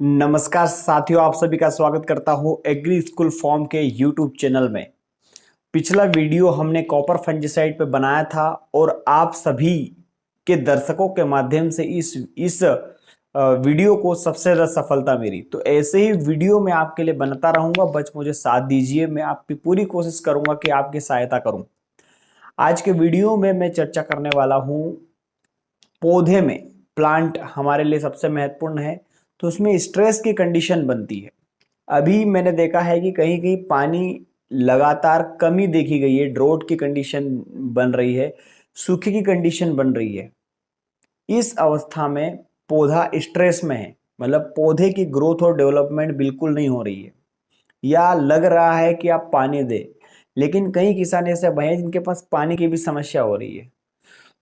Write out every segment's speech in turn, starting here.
नमस्कार साथियों, आप सभी का स्वागत करता हूं एग्री स्कूल फॉर्म के यूट्यूब चैनल में। पिछला वीडियो हमने कॉपर फंजिसाइड पे बनाया था और आप सभी के दर्शकों के माध्यम से इस वीडियो को सबसे ज्यादा सफलता मिली। तो ऐसे ही वीडियो मैं आपके लिए बनाता रहूंगा, बस मुझे साथ दीजिए। मैं आपकी पूरी कोशिश करूंगा कि आपकी सहायता करूं। आज के वीडियो में मैं चर्चा करने वाला हूं पौधे में। प्लांट हमारे लिए सबसे महत्वपूर्ण है, तो उसमें स्ट्रेस की कंडीशन बनती है। अभी मैंने देखा है कि कहीं कहीं पानी लगातार कमी देखी गई है, ड्रॉट की कंडीशन बन रही है, सूखे की कंडीशन बन रही है। इस अवस्था में पौधा स्ट्रेस में है, मतलब पौधे की ग्रोथ और डेवलपमेंट बिल्कुल नहीं हो रही है, या लग रहा है कि आप पानी दे, लेकिन कई किसान ऐसे हैं जिनके पास पानी की भी समस्या हो रही है।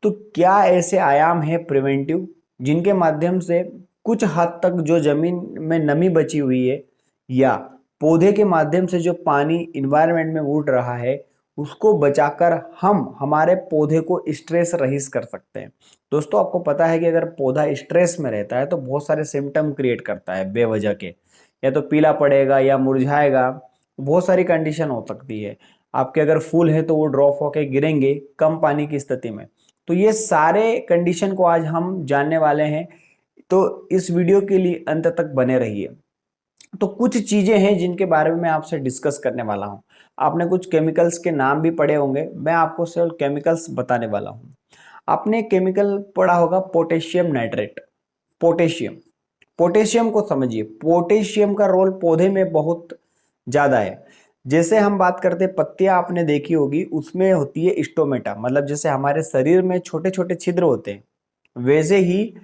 तो क्या ऐसे आयाम है प्रिवेंटिव, जिनके माध्यम से कुछ हद तक जो जमीन में नमी बची हुई है या पौधे के माध्यम से जो पानी इन्वायरमेंट में उड़ रहा है उसको बचाकर हम हमारे पौधे को स्ट्रेस रहित कर सकते हैं। दोस्तों, आपको पता है कि अगर पौधा स्ट्रेस में रहता है तो बहुत सारे सिम्टम क्रिएट करता है बेवजह के, या तो पीला पड़ेगा या मुरझाएगा, बहुत सारी कंडीशन हो सकती है। आपके अगर फूल है तो वो ड्रॉप होके गिरेंगे कम पानी की स्थिति में। तो ये सारे कंडीशन को आज हम जानने वाले हैं, तो इस वीडियो के लिए अंत तक बने रहिए। तो कुछ चीजें हैं जिनके बारे में मैं आपसे डिस्कस करने वाला हूं। आपने कुछ केमिकल्स के नाम भी पढ़े होंगे, मैं आपको सिर्फ केमिकल्स बताने वाला हूं। आपने केमिकल पढ़ा होगा पोटेशियम नाइट्रेट। पोटेशियम पोटेशियम को समझिए। पोटेशियम का रोल पौधे में बहुत ज्यादा है। जैसे हम बात करते हैं पत्तियां, आपने देखी होगी, उसमें होती है स्टोमेटा, मतलब जैसे हमारे शरीर में छोटे छोटे छिद्र होते हैं, वैसे ही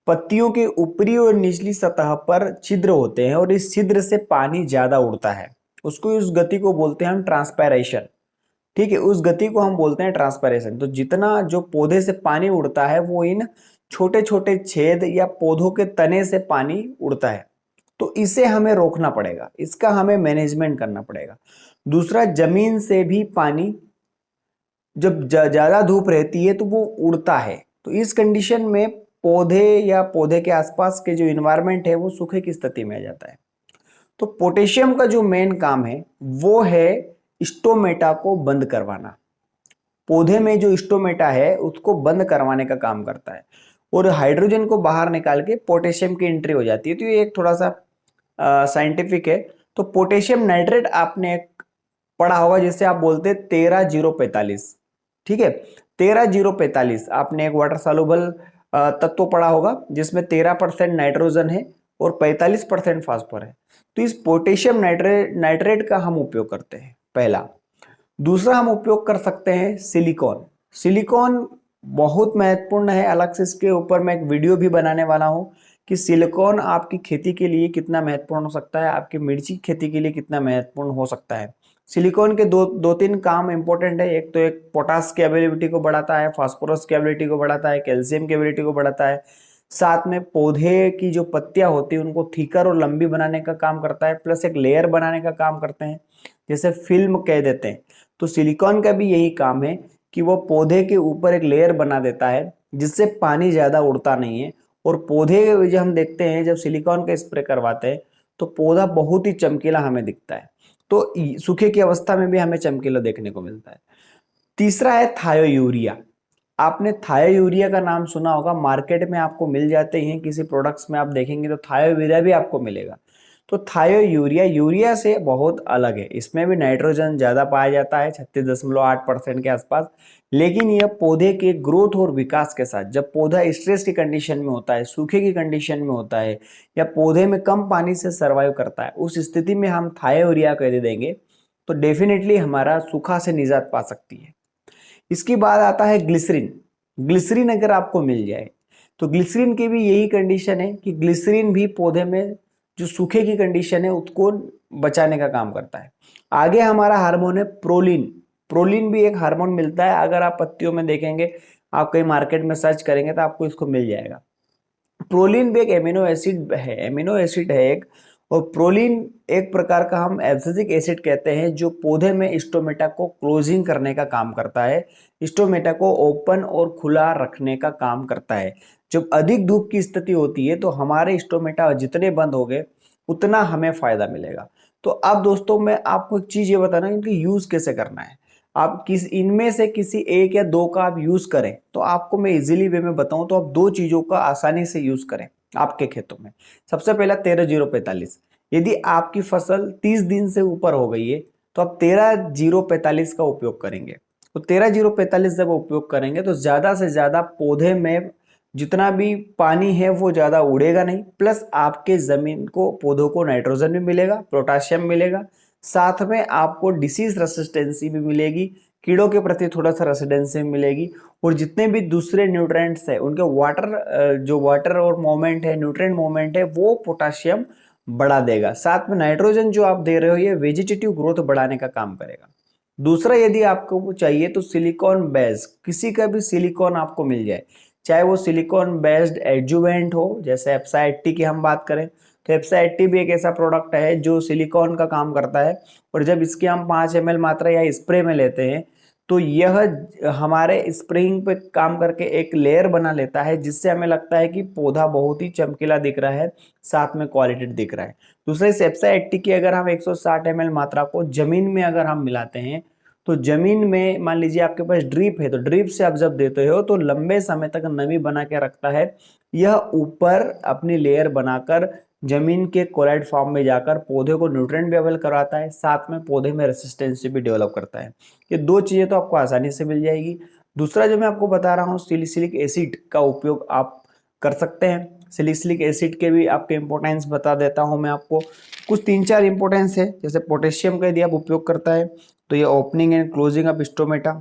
पत्तियों के ऊपरी और निचली सतह पर छिद्र होते हैं, और इस छिद्र से पानी ज्यादा उड़ता है। उसको, उस गति को बोलते हैं हम ट्रांसपायरेशन। ठीक है, उस गति को हम बोलते हैं ट्रांसपायरेशन। तो जितना जो पौधे से पानी उड़ता है वो इन छोटे छोटे छेद या पौधों के तने से पानी उड़ता है। तो इसे हमें रोकना पड़ेगा, इसका हमें मैनेजमेंट करना पड़ेगा। दूसरा, जमीन से भी पानी जब ज्यादा धूप रहती है तो वो उड़ता है। तो इस कंडीशन में पौधे या पौधे के आसपास के जो इन्वायरमेंट है वो सूखे की स्थिति में आ जाता है। तो पोटेशियम का जो मेन काम है वो है स्टोमेटा को बंद करवाना। पौधे में जो स्टोमेटा है उसको बंद करवाने का काम करता है, और हाइड्रोजन को बाहर निकाल के पोटेशियम की एंट्री हो जाती है। तो ये एक थोड़ा सा साइंटिफिक है। तो पोटेशियम नाइट्रेट आपने एक पढ़ा होगा, जिसे आप बोलते हैं 13-0-45। ठीक है, 13-0-45 आपने एक वाटर सॉल्युबल तत्व पढ़ा होगा, जिसमें 13% नाइट्रोजन है और 45% फास्फोर है। तो इस पोटेशियम नाइट्रेट नाइट्रेट का हम उपयोग करते हैं, पहला। दूसरा, हम उपयोग कर सकते हैं सिलिकॉन। सिलिकॉन बहुत महत्वपूर्ण है, अलग से इसके ऊपर मैं एक वीडियो भी बनाने वाला हूं कि सिलिकॉन आपकी खेती के लिए कितना महत्वपूर्ण हो सकता है, आपकी मिर्ची की खेती के लिए कितना महत्वपूर्ण हो सकता है। सिलिकॉन के दो तीन काम इंपॉर्टेंट है। एक तो एक पोटास की अवेलेबिलिटी को बढ़ाता है, फास्फोरस की अवेलेबिलिटी को बढ़ाता है, कैल्शियम की अवेलेबिलिटी को बढ़ाता है, साथ में पौधे की जो पत्तियां होती है उनको थिकर और लंबी बनाने का काम करता है, प्लस एक लेयर बनाने का काम करते हैं, जैसे फिल्म कह देते हैं। तो सिलिकॉन का भी यही काम है कि वो पौधे के ऊपर एक लेयर बना देता है, जिससे पानी ज्यादा उड़ता नहीं है। और पौधे जब हम देखते हैं, जब सिलिकॉन का स्प्रे करवाते हैं तो पौधा बहुत ही चमकीला हमें दिखता है। तो सूखे की अवस्था में भी हमें चमकीला देखने को मिलता है। तीसरा है थायो यूरिया। आपने थायो यूरिया का नाम सुना होगा, मार्केट में आपको मिल जाते हैं, किसी प्रोडक्ट्स में आप देखेंगे तो थायो यूरिया भी आपको मिलेगा। तो थायो यूरिया यूरिया से बहुत अलग है, इसमें भी नाइट्रोजन ज्यादा पाया जाता है, 36.8% के आसपास। लेकिन यह पौधे के ग्रोथ और विकास के साथ, जब पौधा स्ट्रेस की कंडीशन में होता है, सूखे की कंडीशन में होता है, या पौधे में कम पानी से सर्वाइव करता है, उस स्थिति में हम थायो यूरिया कह दे देंगे तो डेफिनेटली हमारा सूखा से निजात पा सकती है। इसके बाद आता है ग्लिसरीन। ग्लिसरीन अगर आपको मिल जाए तो ग्लिसरीन की भी यही कंडीशन है कि ग्लिसरीन भी पौधे में जो सूखे की कंडीशन है उसको बचाने का काम करता है। आगे हमारा हार्मोन है प्रोलिन। प्रोलिन भी एक हार्मोन मिलता है, अगर आप पत्तियों में देखेंगे, आप कहीं मार्केट में सर्च करेंगे तो आपको इसको मिल जाएगा। प्रोलिन भी एक एमिनो एसिड है, एमिनो एसिड है एक। और प्रोलिन एक प्रकार का हम एब्सिसिक एसिड कहते हैं, जो पौधे में स्टोमेटा को क्लोजिंग करने का काम करता है, स्टोमेटा को ओपन और खुला रखने का काम करता है। जब अधिक धूप की स्थिति होती है तो हमारे स्टोमेटा जितने बंद हो गए उतना हमें फायदा मिलेगा। तो अब दोस्तों मैं आपको एक चीज ये बताना इनकी यूज कैसे करना है। आप किस इनमें से किसी एक या दो का आप यूज करें तो आपको मैं इजीली वे में बताऊं तो आप दो चीजों का आसानी से यूज करें आपके खेतों में। सबसे पहला 13-0-45। यदि आपकी फसल 30 दिन से ऊपर हो गई है तो आप 13-0-45 का उपयोग करेंगे। तो 13-0-45 जब उपयोग करेंगे तो ज्यादा से ज्यादा पौधे में जितना भी पानी है वो ज्यादा उड़ेगा नहीं, प्लस आपके जमीन को पौधों को नाइट्रोजन भी मिलेगा, पोटाशियम मिलेगा, साथ में आपको डिसीज रेसिस्टेंसी भी मिलेगी, कीड़ों के प्रति थोड़ा सा रेसिस्टेंसी मिलेगी, और जितने भी दूसरे न्यूट्रिएंट्स है उनके जो वाटर और मोमेंट है, न्यूट्रिएंट मोमेंट है, वो पोटाशियम बढ़ा देगा। साथ में नाइट्रोजन जो आप दे रहे हो ये वेजिटेटिव ग्रोथ बढ़ाने का काम करेगा। दूसरा, यदि आपको चाहिए तो सिलिकॉन बेस, किसी का भी सिलिकॉन आपको मिल जाए, चाहे वो सिलिकॉन बेस्ड एडजुवेंट हो, जैसे एप्सा 80 की हम बात करें तो एप्सा 80 भी एक ऐसा प्रोडक्ट है जो सिलिकॉन का काम करता है, और जब इसकी हम 5 ml मात्रा या स्प्रे में लेते हैं तो यह हमारे स्प्रेइंग पे काम करके एक लेयर बना लेता है, जिससे हमें लगता है कि पौधा बहुत ही चमकीला दिख रहा है, साथ में क्वालिटी दिख रहा है। दूसरा, इस एप्सा 80 की अगर हम 160 ml मात्रा को जमीन में अगर हम मिलाते हैं तो जमीन में मान लीजिए आपके पास ड्रिप है तो ड्रिप से आप जब देते हो तो लंबे समय तक नमी बना के रखता है। यह ऊपर अपनी लेयर बनाकर जमीन के कोलाइड फॉर्म में जाकर पौधे को न्यूट्रिएंट भी अवेल कराता है, साथ में पौधे में रेसिस्टेंस भी डेवलप करता है। ये दो चीजें तो आपको आसानी से मिल जाएगी। दूसरा जो मैं आपको बता रहा हूँ, सिलिसिलिक एसिड का उपयोग आप कर सकते हैं। सिलिसिलिक एसिड के भी आपके इंपॉर्टेंस बता देता हूँ मैं आपको, कुछ 3-4 इंपॉर्टेंस है। जैसे पोटेशियम का यदि आप उपयोग करता है तो ये opening and closing of stomata,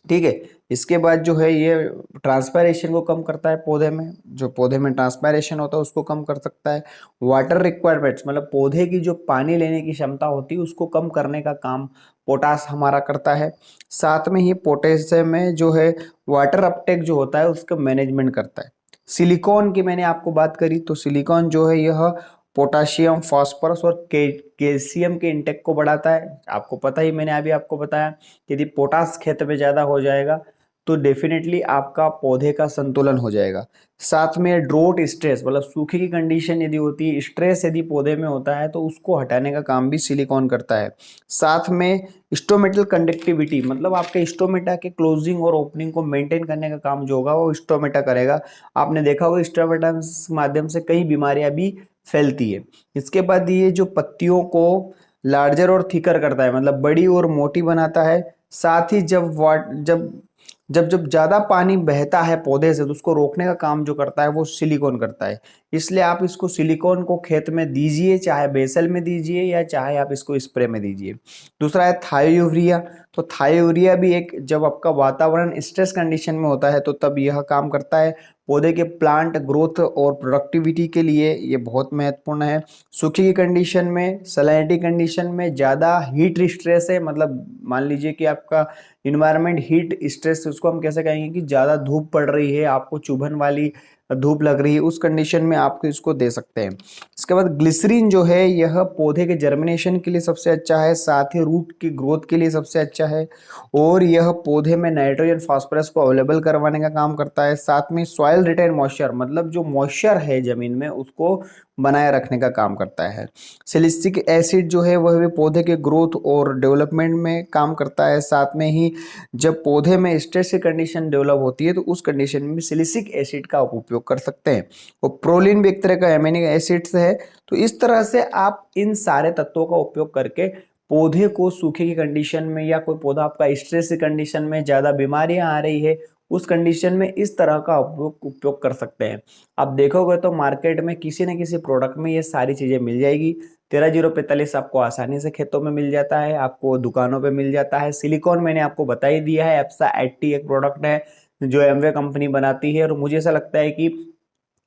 ठीक है। इसके बाद जो है ये ट्रांसपायरेशन को कम करता है पौधे में, जो पौधे में ट्रांसपायरेशन होता है उसको कम कर सकता है। वाटर रिक्वायरमेंट्स मतलब पौधे की जो पानी लेने की क्षमता होती है उसको कम करने का काम पोटास हमारा करता है। साथ में ही पोटेशियम में जो है वाटर अपटेक जो होता है उसका मैनेजमेंट करता है। सिलिकॉन की मैंने आपको बात करी तो सिलिकॉन जो है यह पोटाशियम, फास्फोरस और कैल्शियम के इंटेक को बढ़ाता है। आपको पता ही, मैंने अभी आपको बताया, यदि पोटास खेत में ज़्यादा हो जाएगा तो डेफिनेटली आपका पौधे का संतुलन हो जाएगा। साथ में ड्रोट स्ट्रेस मतलब सूखे की कंडीशन यदि होती है, स्ट्रेस यदि पौधे में होता है तो उसको हटाने का काम भी सिलिकॉन करता है। साथ में स्टोमेटल कंडक्टिविटी मतलब आपके स्टोमेटा के क्लोजिंग और ओपनिंग को मेंटेन करने का काम जो होगा वो स्टोमेटा करेगा। आपने देखा होगा स्टोमेटा के माध्यम से कई बीमारियां भी फैलती है। इसके बाद ये जो पत्तियों को लार्जर और थिकर करता है मतलब बड़ी और मोटी बनाता है। साथ ही जब जब जब ज्यादा पानी बहता है पौधे से तो उसको रोकने का काम जो करता है वो सिलिकॉन करता है। इसलिए आप इसको सिलिकॉन को खेत में दीजिए, चाहे बेसल में दीजिए या चाहे आप इसको स्प्रे में दीजिए। दूसरा है थायोयूरिया। तो थायोयूरिया भी एक, जब आपका वातावरण स्ट्रेस कंडीशन में होता है तो तब यह काम करता है। पौधे के प्लांट ग्रोथ और प्रोडक्टिविटी के लिए ये बहुत महत्वपूर्ण है। सूखी की कंडीशन में, सलाइनिटी कंडीशन में, ज़्यादा हीट स्ट्रेस है मतलब मान लीजिए कि आपका इन्वायरमेंट हीट स्ट्रेस, उसको हम कैसे कहेंगे कि ज़्यादा धूप पड़ रही है, आपको चुभन वाली धूप लग रही है, उस कंडीशन में आप इसको दे सकते हैं। इसके बाद ग्लिसरीन जो है यह पौधे के जर्मिनेशन के लिए सबसे अच्छा है, साथ ही रूट की ग्रोथ के लिए सबसे अच्छा है, और यह पौधे में नाइट्रोजन फास्फोरस को अवेलेबल करवाने का काम करता है। साथ में सॉइल रिटेन मॉइस्चर मतलब जो मॉइस्चर है जमीन में उसको बनाए रखने का काम करता है। सिलिसिलिक एसिड जो है वह भी पौधे के ग्रोथ और डेवलपमेंट में काम करता है। साथ में ही जब पौधे में स्ट्रेस की कंडीशन डेवलप होती है तो उस कंडीशन में भी सिलिसिलिक एसिड का आप उपयोग कर सकते हैं। और प्रोलिन भी एक तरह का एमिनो एसिड्स है। तो इस तरह से आप इन सारे तत्वों का उपयोग करके पौधे को सूखे की कंडीशन में या कोई पौधा आपका स्ट्रेस की कंडीशन में, ज्यादा बीमारियां आ रही है उस कंडीशन में, इस तरह का उपयोग कर सकते हैं। आप देखोगे तो मार्केट में किसी न किसी प्रोडक्ट में ये सारी चीजें मिल जाएगी। 13-0-45 आपको आसानी से खेतों में मिल जाता है, आपको दुकानों पे मिल जाता है। सिलिकॉन मैंने आपको बता ही दिया है, एप्सा 80 एक प्रोडक्ट है जो एमवे कंपनी बनाती है, और मुझे ऐसा लगता है कि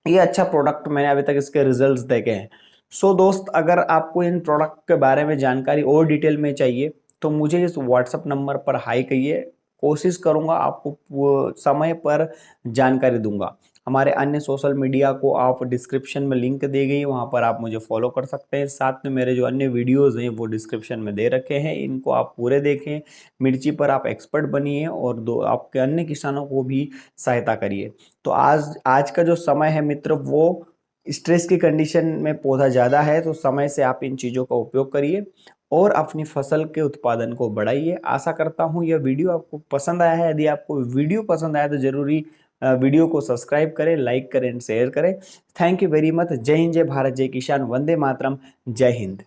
ये अच्छा प्रोडक्ट, मैंने अभी तक इसके रिजल्ट्स देखे हैं। सो दोस्त, अगर आपको इन प्रोडक्ट के बारे में जानकारी और डिटेल में चाहिए तो मुझे इस व्हाट्सएप नंबर पर हाई कहिए, कोशिश करूंगा आपको समय पर जानकारी दूंगा। हमारे अन्य सोशल मीडिया को आप डिस्क्रिप्शन में लिंक दी गई है, वहाँ पर आप मुझे फॉलो कर सकते हैं। साथ में मेरे जो अन्य वीडियोज़ हैं वो डिस्क्रिप्शन में दे रखे हैं, इनको आप पूरे देखें। मिर्ची पर आप एक्सपर्ट बनिए और दो आपके अन्य किसानों को भी सहायता करिए। तो आज का जो समय है मित्र, वो स्ट्रेस की कंडीशन में पौधा ज़्यादा है, तो समय से आप इन चीज़ों का उपयोग करिए और अपनी फसल के उत्पादन को बढ़ाइए। आशा करता हूँ यह वीडियो आपको पसंद आया है। यदि आपको वीडियो पसंद आया तो ज़रूरी वीडियो को सब्सक्राइब करें, लाइक करें एंड शेयर करें। Thank you very much. जय हिंद, जय भारत, जय किसान, वंदे मातरम, जय हिंद।